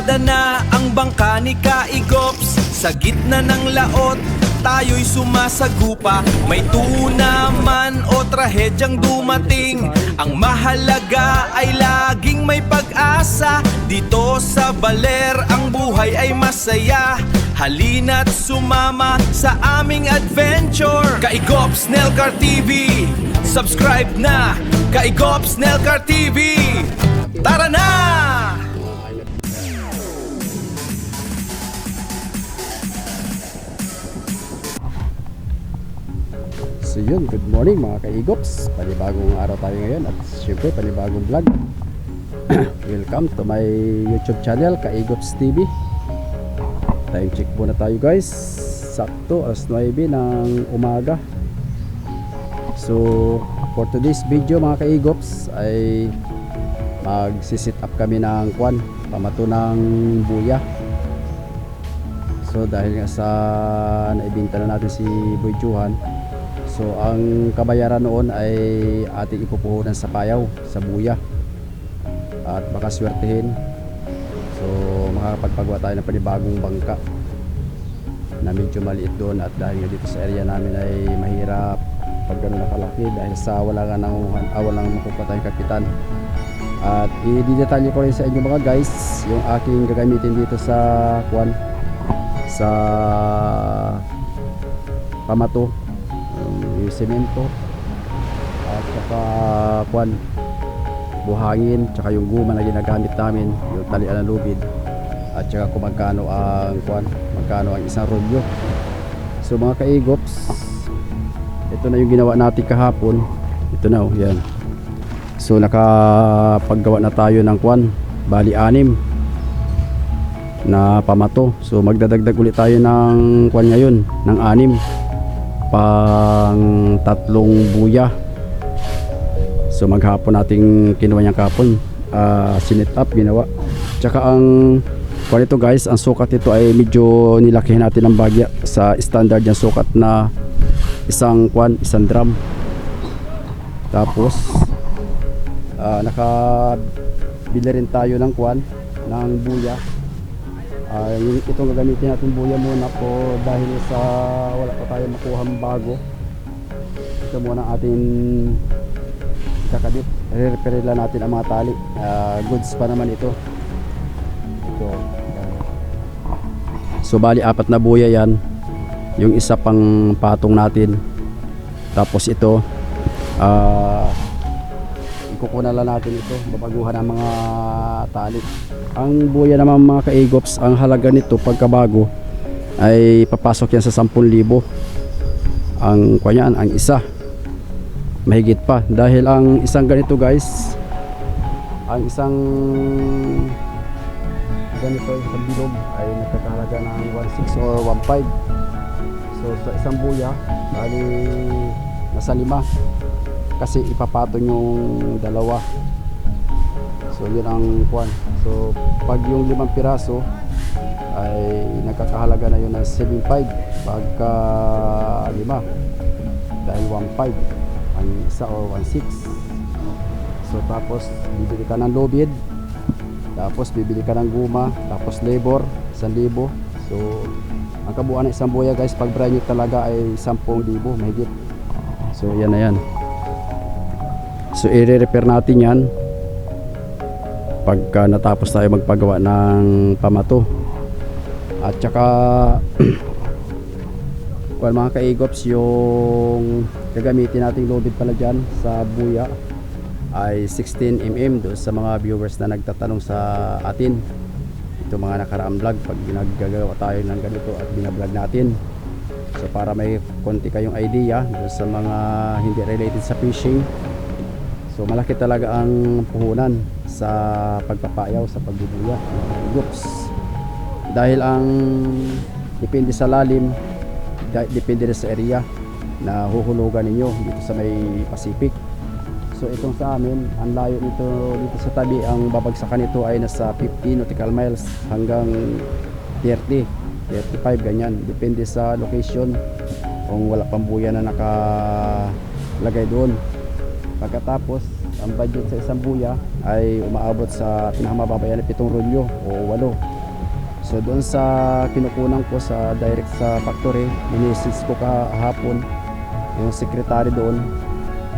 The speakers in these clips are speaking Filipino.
Barkada na ang bangka ni Kaigops. Sa gitna ng laot, tayo'y sumasagupa. May tuna man o trahedyang dumating, ang mahalaga ay laging may pag-asa. Dito sa Baler ang buhay ay masaya. Halina't sumama sa aming adventure. Kaigops Nelcar TV, subscribe na! Kaigops Nelcar TV, tara na! So yun, good morning mga Kaigops. Panibagong araw tayo ngayon at syempre panibagong vlog. Welcome to my YouTube channel, Kaigops TV. Time check muna tayo guys. Sakto alas 9 ng umaga. So for today's video mga Kaigops ay magsisit up kami ng pamato ng buya. So dahil nga sa naibinta na natin si Boy Johan, so ang kabayaran noon ay ating ipupuhunan sa payaw, sa buya. At baka swertihin. So makakapagpagawa tayo ng panibagong bangka na medyo maliit doon. At dahil nga dito sa area namin ay mahirap pag gano'n nakalaki dahil sa wala nga walang makukuha tayong kapitan. At i-detalye ko rin sa inyo mga guys yung aking gagamitin dito sa sa pamato, yung semento at saka buhangin, tsaka yung guma na ginagamit namin, yung talian ng lubid, at saka kung magkano ang isang rolyo. So mga Kaigops, ito na yung ginawa natin kahapon. Ito na yan. So nakapaggawa na tayo ng bali 6 na pamato. So magdadagdag ulit tayo ng ngayon ng 6 pang 3 buya. So maghapon nating kinuha niyang kapon, sinit up, ginawa. Tsaka ang ito guys, ang sukat ito ay medyo nilakihan natin ng bagya sa standard yung sukat na isang drum. Tapos nakabili rin tayo ng ng buya. Itong gagamitin natin buya muna po dahil sa wala pa tayo makuhang bago. Ito muna atin kakabit. Re-repair lang natin ang mga tali. Goods pa naman ito. So bali 4 na buya yan. Yung isa pang patong natin. Tapos ito ikukunan lang natin ito, babaguhan ang mga tali. Ang buya naman mga Kaigops, ang halaga nito pagkabago ay papasok yan sa 10,000. Ang isa mahigit pa dahil ang isang ganito guys, ang isang ganito sa bilog ay nagkakahalaga ng 1.6 or 1.5. So sa isang buya bali nasa 5 kasi ipapatong yung dalawa. So yun ang so pag yung 5 piraso ay nagkakahalaga na yun ng 7.5 pagka 5 dahil 1.5 ang isa or 1.6. So tapos bibili ka ng lubid, tapos bibili ka ng guma, tapos labor 1,000. So ang kabuuan ng isang buya guys pag brand new talaga ay 10,000 mahigit. So yan na yan. So i-repair natin yan pagka natapos tayo magpagawa ng pamato. At saka mga Kaigops, yung gagamitin nating lubid pala dyan sa buya ay 16mm. Doon sa mga viewers na nagtatanong sa atin, ito mga nakaraang vlog pag ginagawa tayo ng ganito at binablog natin. So para may konti kayong idea doon sa mga hindi related sa fishing. So malaki talaga ang puhunan sa pagpapayaw, sa pagbubuya ng Kaigops. Dahil ang depende sa lalim, depende rin sa area na huhulugan ninyo dito sa may Pacific. So itong sa amin, ang layo nito dito sa tabi, ang babagsakan nito ay nasa 50 nautical miles hanggang 30, 35 ganyan. Depende sa location kung wala pang buya na nakalagay doon. Pagkatapos, ang budget sa isang buya ay umaabot sa pinakamababa yan 7 rolyo o 8. So doon sa kinukunan ko sa direct sa factory, minisis ko kahapon yung secretary doon.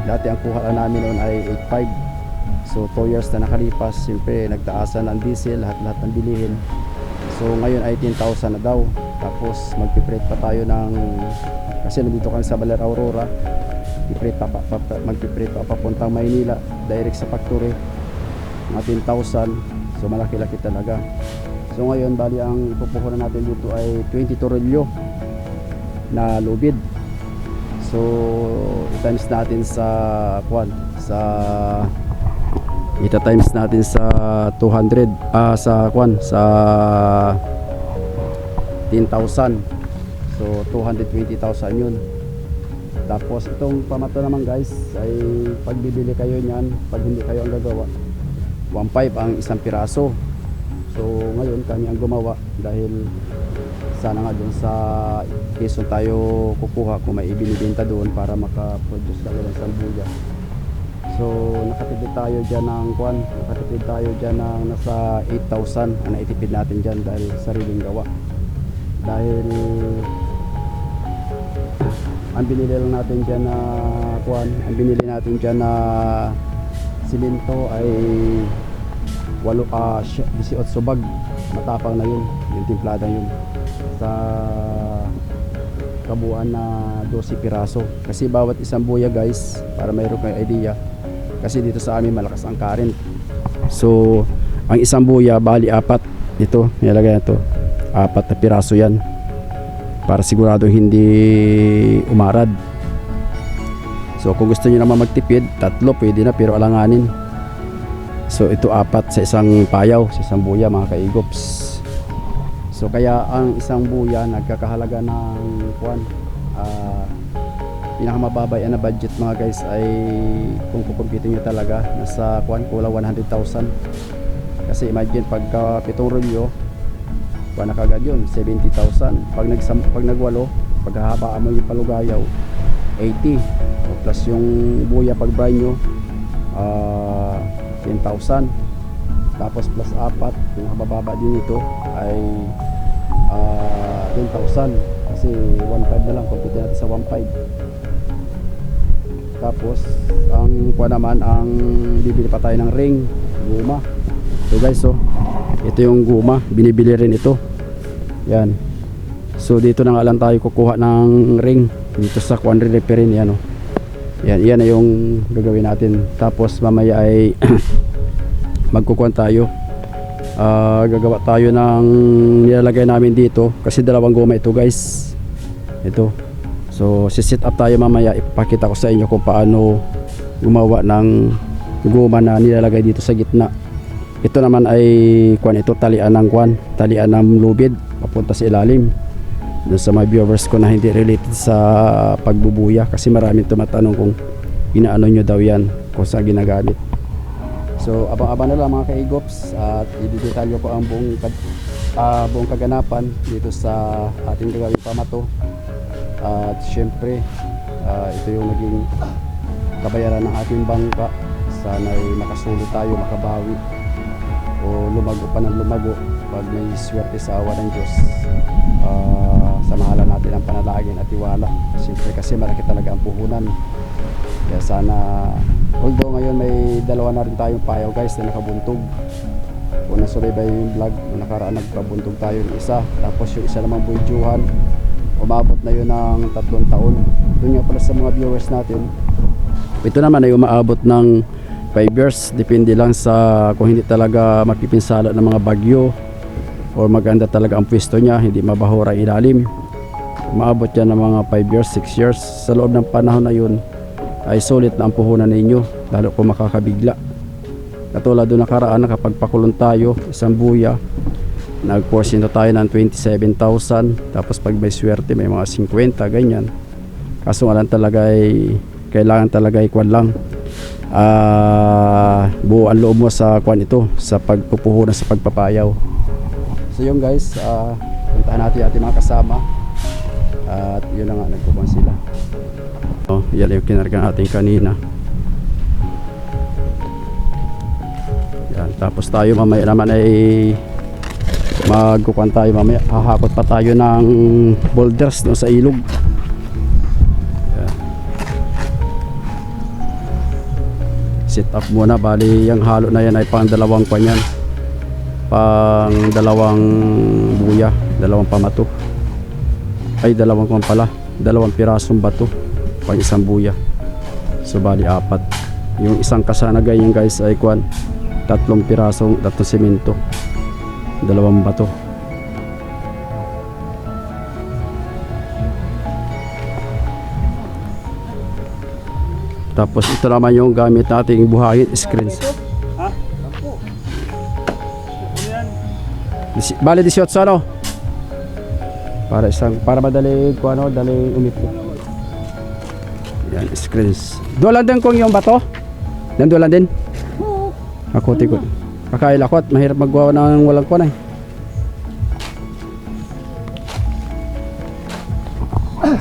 Dati ang kuha namin noon ay 8.5. So 2 years na nakalipas, siyempre nagtaasan ang diesel, lahat-lahat ng bilihin. So ngayon ay 10,000 na daw. Tapos magpiprate pa tayo ng, kasi nandito kami sa Baler Aurora, magpiprate pa papuntang Maynila direct sa factory, mga 10,000. So malaki-laki talaga. So ngayon bali ang ipupuhunan natin dito ay 20 tornilyo na lubid. So i-times natin sa times natin sa 200 sa 10,000. So 220,000 yun. Tapos itong pamato naman guys ay pagbibili kayo niyan, pag hindi kayo ang gagawa, 1.5 ang isang piraso. So ngayon kami ang gumawa dahil sana nga doon sa Quezon tayo kukuha kung may ibinibenta doon para maka-produce tayo ng sambuya. So nakatipid tayo dyan ng nasa 8,000 ang naitipid natin dyan dahil sariling gawa. Dahil ang binili lang natin dyan na simento ay 18 bag, matapang na yun, yung timplada yun sa kabuuan na 12 piraso. Kasi bawat isang buya guys, para mayroon kayong idea, kasi dito sa amin malakas ang current. So ang isang buya bali 4, ito nilagay na to, 4 na piraso yan para sigurado hindi umarad. So kung gusto niyo naman magtipid, 3 pwede na, pero alanganin. So ito 4 sa isang payaw, sa isang buya mga kaigops. So kaya ang isang buya nagkakahalaga ng pinakamababay na budget mga guys ay kung kukumpitin nyo talaga nasa kulang 100,000. Kasi imagine pagka 7 rolyo na kagad yun, 70,000. Pag nagwalo, paghahabaan mo yung palugayaw, 80. Plus yung buya pag brand nyo, 10,000. Tapos plus 4, yung mababa din ito ay 10,000. Kasi 1.5 na lang, compute natin sa 1.5. Tapos ang naman, ang bibili pa tayo ng ring, guma. So guys, ito yung guma, binibili rin ito. Yan. So dito na nga lang tayo kukuha ng ring dito sa repair yan. Yan na yung gagawin natin. Tapos mamaya ay magkukuha tayo. Gagawa tayo ng nilalagay namin dito kasi 2 guma ito guys. Ito. So siset up tayo mamaya, ipapakita ko sa inyo kung paano gumawa ng guma na nilalagay dito sa gitna. Ito naman ay talian ng lubid papunta sa ilalim. Doon sa mga viewers ko na hindi related sa pagbubuya, kasi maraming tumatanong kung inaano nyo daw yan, kung saan ginagamit. So abang-abang na lang mga kaigops, at i-detalyo ko ang buong kaganapan dito sa ating gagawing pamato. At syempre ito yung naging kabayaran ng ating bangka. Sana'y makasulot tayo, makabawi o lumago pa ng lumago pag may swerte sa awa ng Diyos. Samahalan natin ang panalangin at tiwala, siyempre kasi malaki talaga ang puhunan. Kaya sana, although ngayon may 2 na rin tayong payaw guys na nakabuntog. Kung nasubaybay yung vlog, nung nakaraan nagpabuntog tayo ng isa, tapos yung isa namang buidyuhan, umabot na yun ng 3 taon. Doon nga pala sa mga viewers natin, ito naman ay umaabot ng 5 years, depende lang sa kung hindi talaga mapipinsala ng mga bagyo or maganda talaga ang pwesto niya, hindi mabahura ang ilalim. Umaabot yan ng mga 5 years, 6 years. Sa loob ng panahon na yun ay sulit na ang puhunan ninyo, lalo kung makakabigla. Katulad doon nakaraan, nakapagpakulong tayo, isang buya, nag-porsinto tayo ng 27,000, tapos pag may swerte may mga 50, ganyan. Kaso nga lang talaga ay kailangan talaga ikwan lang, buo ang loob mo sa kwan ito, sa pagpupuhunan, sa pagpapayaw. So yun guys, puntahan natin ating mga kasama, at yun na nga, nagpupuhan sila. Yan yung kinarga natin kanina. Yan, tapos tayo mamaya naman ay magkukuhan tayo mamaya. Hahakot pa tayo ng boulders no, sa ilog. Yan. Sit up muna, bali yung halo na yan ay pang dalawang kwan yan, pang dalawang buya, dalawang pamato, ay dalawang kwan pala, dalawang pirasong bato pang isang buya. So bali apat. Yung isang kasana ganyan guys ay kwan, tatlong semento, dalawang bato. Tapos ito naman yung gamit nating buhayin, screens. Ha? Bali 18 ano? Para madali ko ano, dali umipo. Yan, screens. Dolan din kung yung bato? Nandolan din? Ako tikot. Kakaila ko at mahirap maggawa ng walang kuwan eh.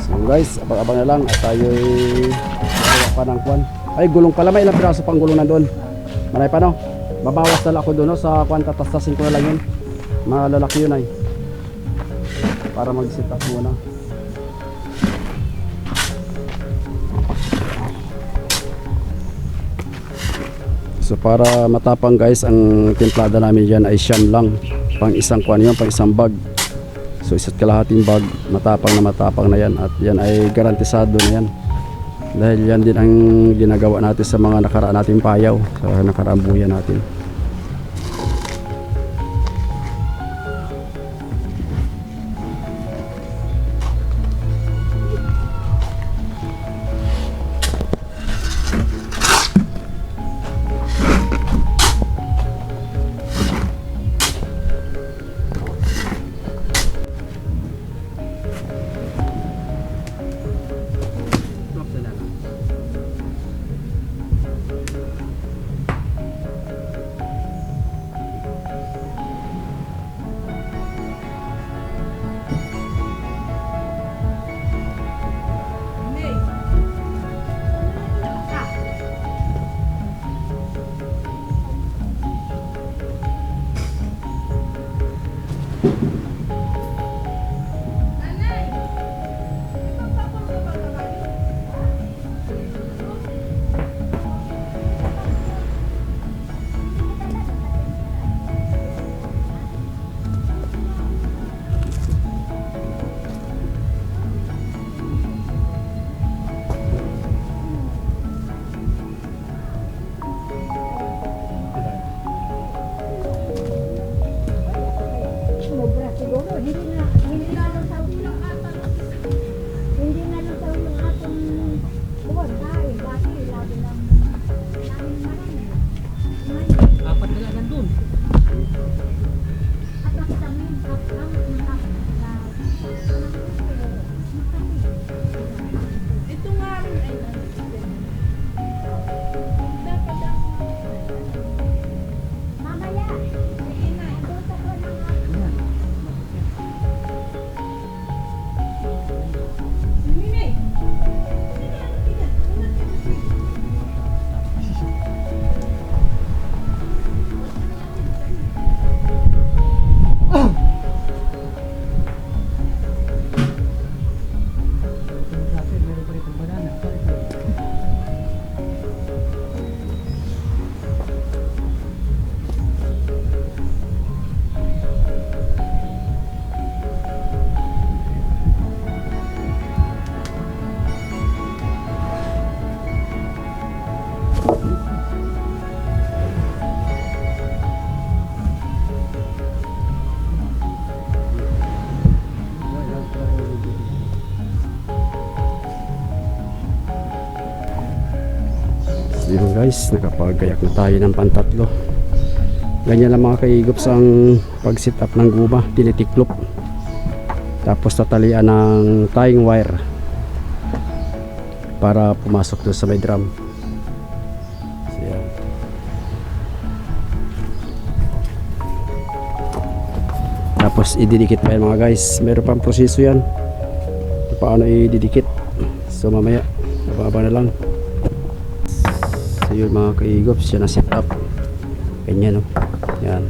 So guys, abang-abang na lang at tayo'y gawa pa ng kuwan. Ay, gulong pala, may ilang piraso pang gulong na doon. Maray pa no? Babawas na lang ako doon no, sa kuwan, tatastasin ko na lang yun. Malalaki yun ay. Para mag-sit up muna. So para matapang guys, ang templada namin dyan ay siyam lang. Pang isang kuwan yun, pang isang bag. So isa't kalahating bag, matapang na yan. At yan ay garantisado na yan. Dahil yan din ang ginagawa natin sa mga nakaraan nating payaw, sa nakaraang buya natin. Sobra siguro, hindi na lang sa ulang atang, hindi na lang sa ulang atang buwan, dahil dati lagi lang namin marami. Apat na lang doon. At ang samin, Ito nga rin ay dapat ang mamaya, sige na, doon sa ko ng Minay. Yun guys, nakapagayak na tayo ng pantatlo. Ganyan lang mga kaigops ang pag sit up ng guma, tinitiklop. Tapos tatalian ng tying wire para pumasok doon sa may drum. So, yan. Tapos ididikit pa yan mga guys. Meron pang proseso yan paano ididikit. So mamaya nababa na lang. So yun mga kaigops, yan na set up. Ganyan no. Yan.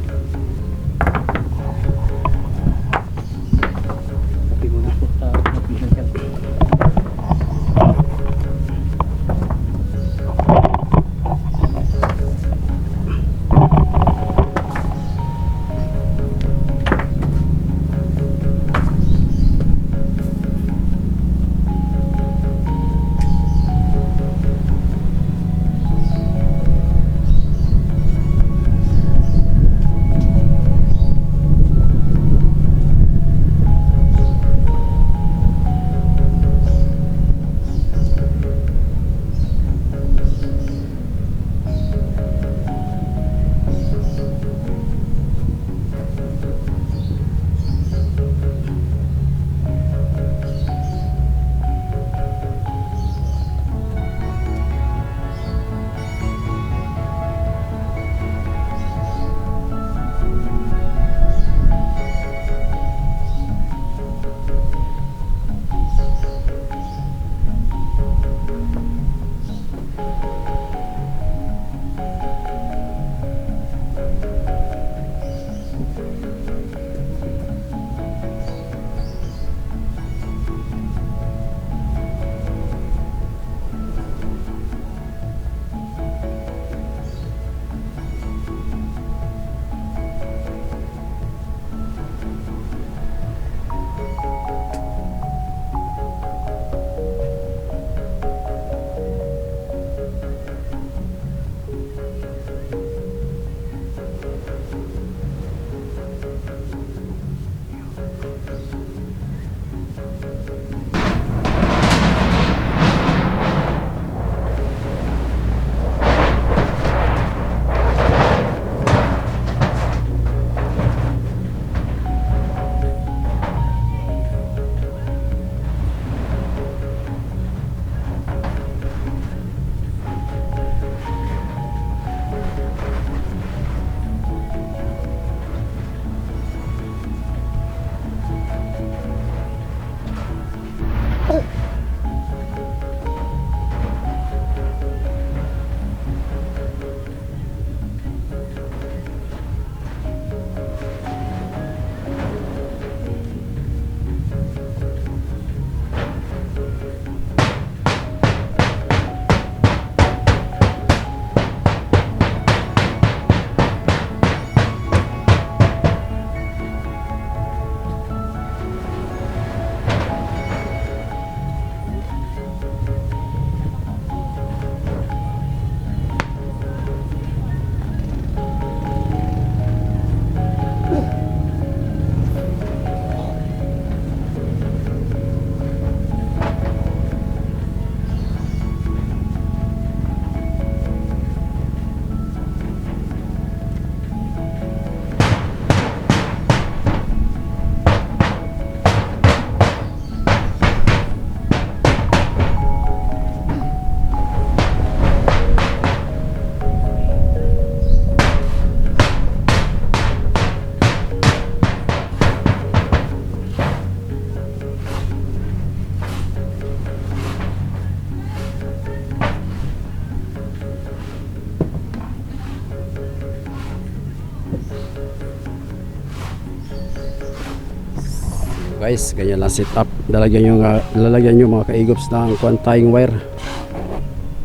Guys, ganyan lang set up. Lalagyan nyo mga ka-igops ng tying wire.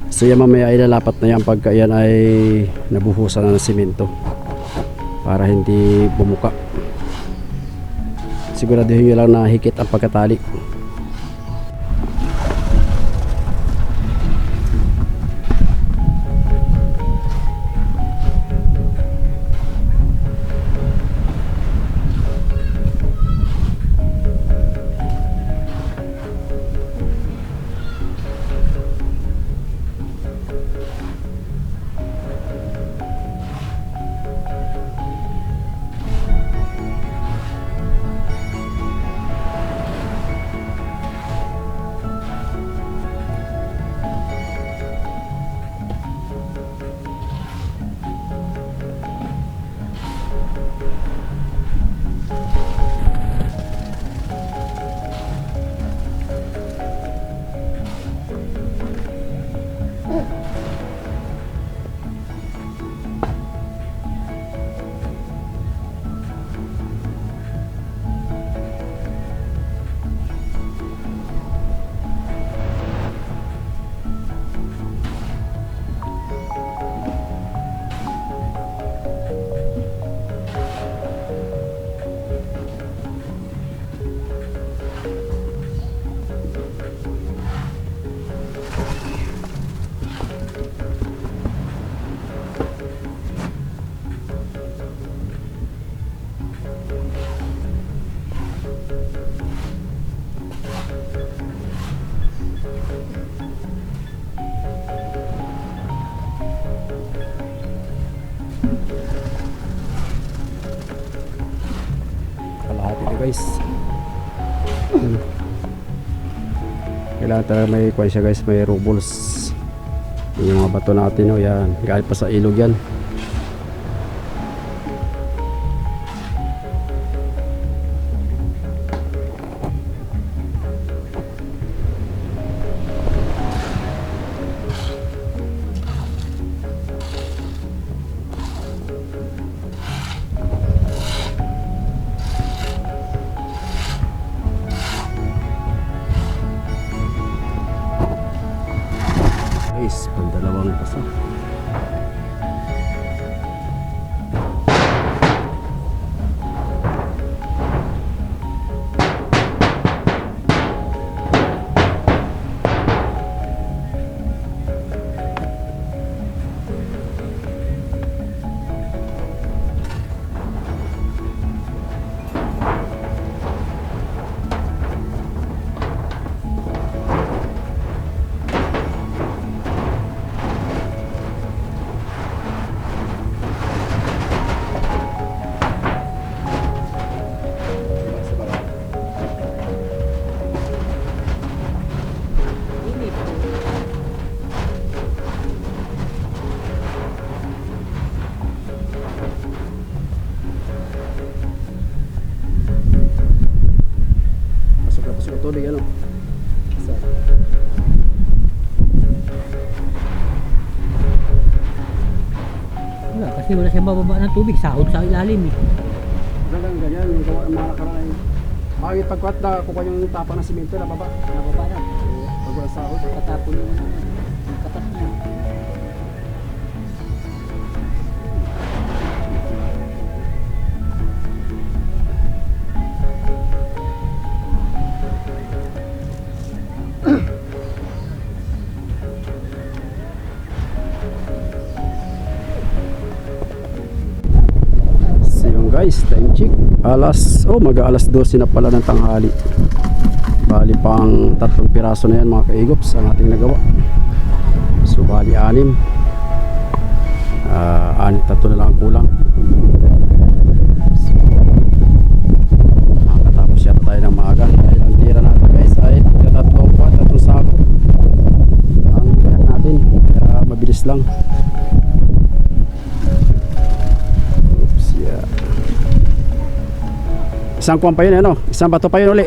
So yan mamaya ay lalapat na yan pagka yan ay nabuhusan na ng simento para hindi bumuka. Siguraduhin nyo lang na hikit ang pagkatali. Kalahati na guys. Kailangan talaga may kuwan siya guys, may rubles. Yung mga bato natin, oh, yan galing pa sa ilog yan. Guys, pandalawang pasa. Pasok tubig ano. Wala, kasi wala siyang bababa ng tubig. Sahod sa ilalim eh. Talagang ganyan, yung gawa ng mga nakaraan. Bakit pagkwat na kukuha yung tapa ng simento na baba? Nababa na. Pag wala sahod. Katapon yung katas niya. So yun guys, time check. Mag-alas 12 na pala ng tanghali. Bali pang 3 piraso na yan mga ka-igops ang ating nagawa. So bali 6. 3 na lang ang kulang. So, makakatapos yata tayo ng maaga. Dahil ang tira natin guys ay 3 sako ang kaya natin. Kaya mabilis lang. Oops, yeah. Isang kuwan pa yun, ano? Isang bato pa yun uli.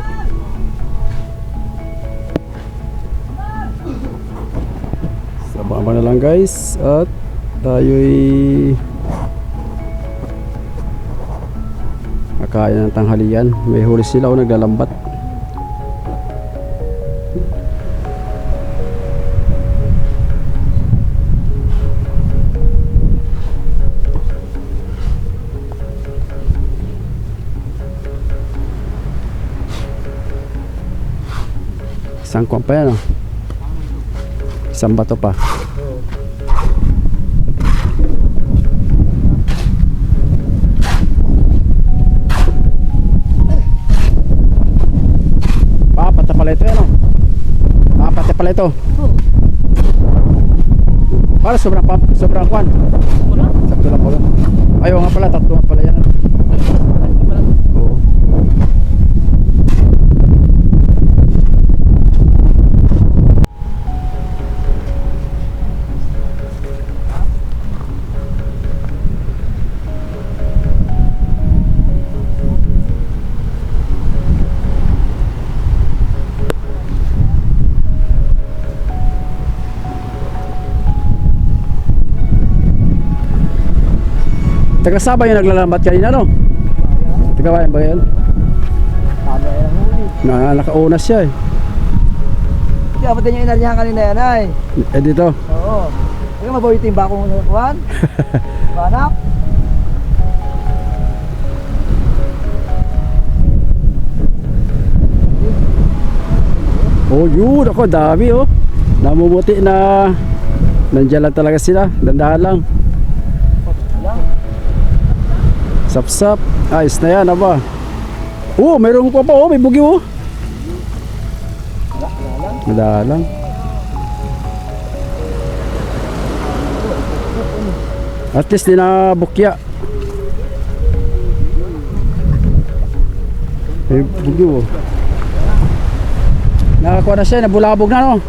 Sababa na lang guys. At tayo'y kakain ng tanghalian. May huli sila o naglalambat. Isang kuwan pa yan, oh. Isang bato pa. Apat na pala ito, yan, oh. Apat na pala ito. Para sobrang kuwan. Sakto lang pala. Ayaw nga pala, tatlo nga pala yan. Oo. Taga-Sabay yung naglalambat kanina, no? Taga-Bayan ba yan? Nakauna siya, eh. Kaya pati yung inaryahan kanina yan ay. Eh dito. Oo. Huwag ka mabawitin ba akong nakuhan? Banak? Oh yun, ako dami, oh. Namumuti na nandiyan lang talaga sila. Dandahan lang. Sap-sap. Ayos na yan, aba. Oh, mayroong pa pa, oh. May bugi, oh. Madalang. At least di na bukya. May bugi, oh. Nakakuha na siya, nabulabog na, no?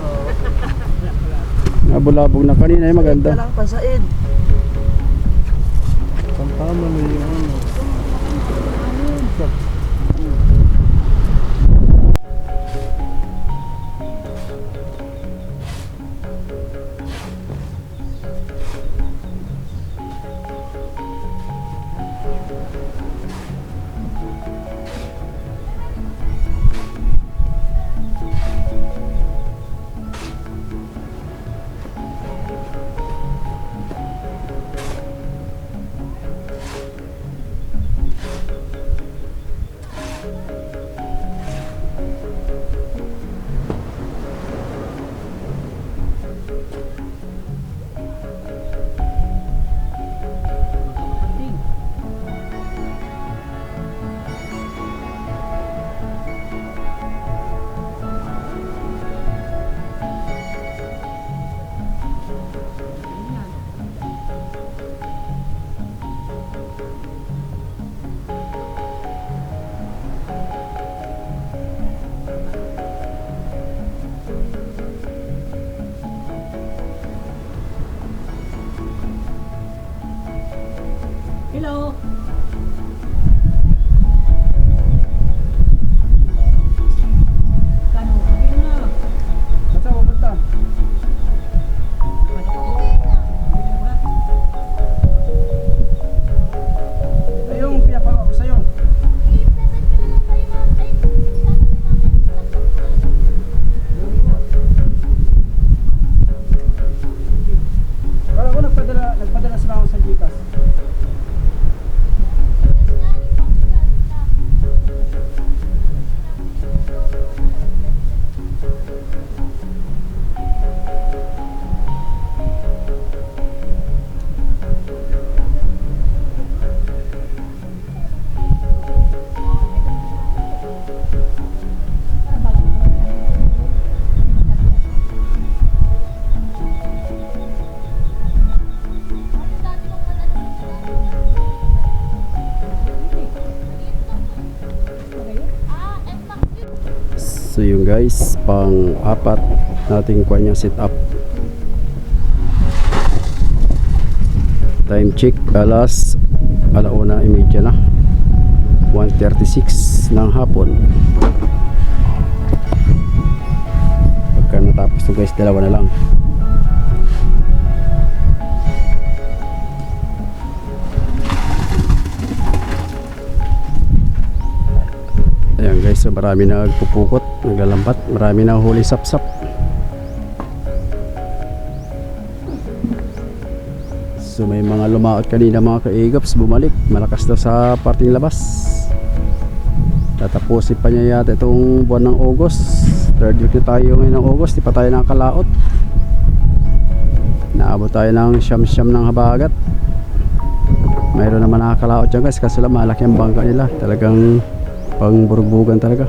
Nabulabog na kanina, yung maganda. Lang pansaid. Tama mo yung ano. Hello. Kano? Sabihin na. Basta, basta. Ayong pinapagawa ko sa'yo. Para ako nagpadala sila ako sa Gcash. So yun guys, pang apat nating kuha niya sit up. Time check alas 1:30 na, 1:36 ng hapon. Pagka natapos to guys, dalawa na lang. Ayan guys, so marami nagpupukot, naglalambat, marami na huli sapsap. So may mga lumaot kanina mga kaigops, bumalik, malakas daw sa parting labas. Tatapusin pa niya yata itong buwan ng August. Third week na tayo ngayon ng August, di pa tayo nakakalaot. Naabot tayo ng siyam-siyam ng habagat. Mayroon naman nakakalaot dyan guys, kasi lang malaki ang bangka nila, talagang pang burugbugan talaga.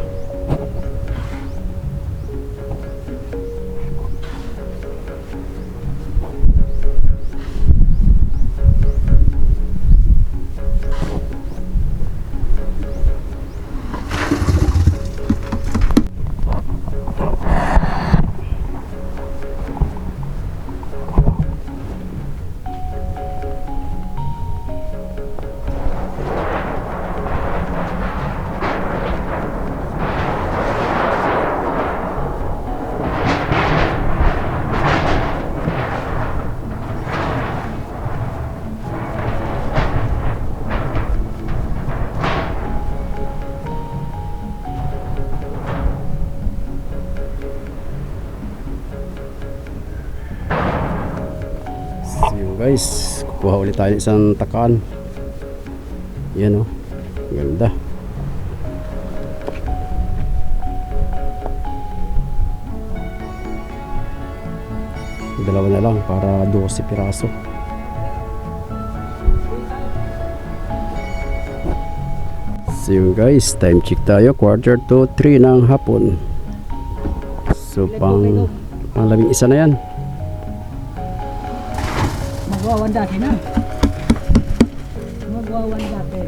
So guys, kukuha ulit tayo ng isang takaan. Yan o, ganda. Dalawa na lang para 12 piraso. So yun guys, time check tayo, 2:45 ng hapon. So pang labing isa na yan. Magwawan dati na. Magwawan dati.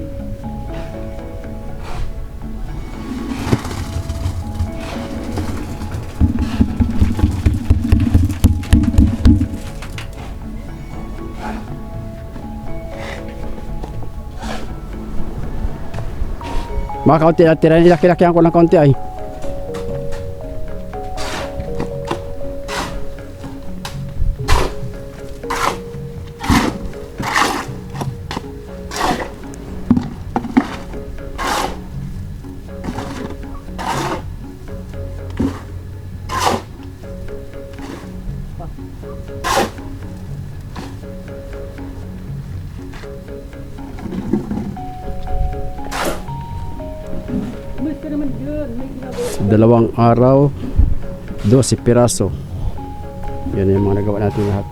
Mga kaunti na tira, nilaki-lakihan ko ng kaunti ay. Umalis ka naman dyan. May ginagawa. Sa dalawang araw, 12 piraso. Yan yung mga nagawa natin lahat.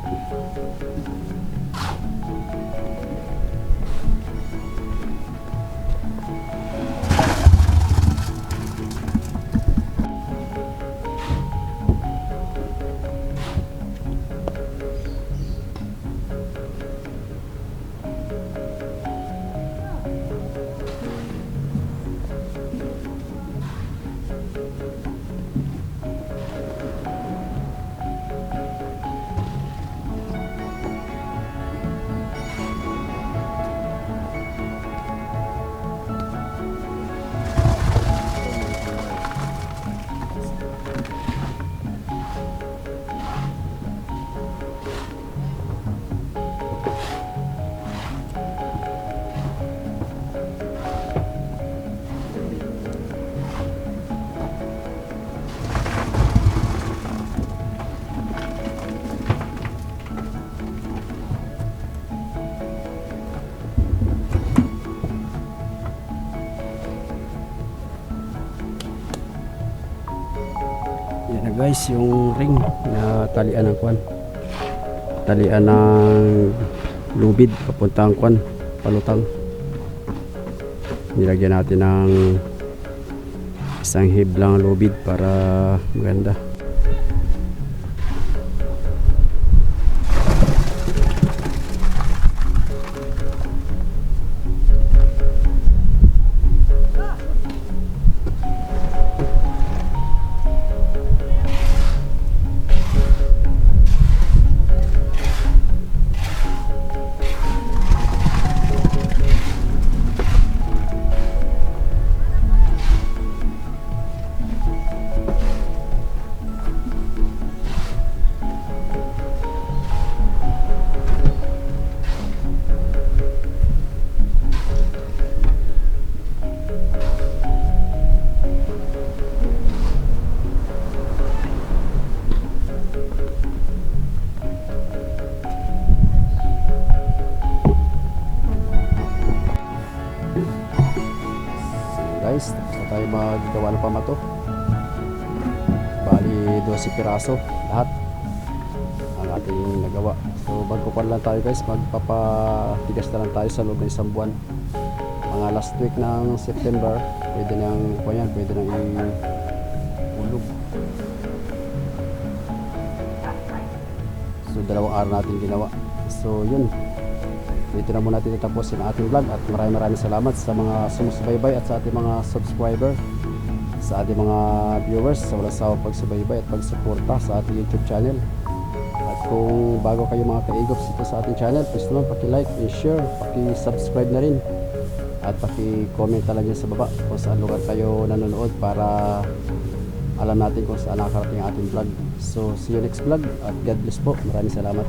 Yan na guys, yung ring na talian ng kwan. Talian ng lubid papuntang kwan, palutang. Nilagyan natin ng isang hiblang lubid para maganda. pamato. Bali 12 piraso lahat ang ating nagawa. So magkukuhan lang tayo guys, magpapatigas na lang tayo sa loob ng isang buwan. Mga last week ng September, pwede nang kuyan, pwede nang iulog. So 2 araw natin ginawa. So yun, dito na muna natin tapusin ang ating vlog at maraming salamat sa mga sumusubaybay at sa ating mga subscriber, sa ating mga viewers, sa walang sawang pagsubaybay at pagsuporta sa ating YouTube channel. At kung bago kayo mga ka-igops dito sa ating channel, please naman paki-like and share, paki-subscribe na rin at paki-comment talaga sa baba kung saan lugar kayo nanonood para alam natin kung saan nakarating ang ating vlog. So see you next vlog at God bless po. Maraming salamat.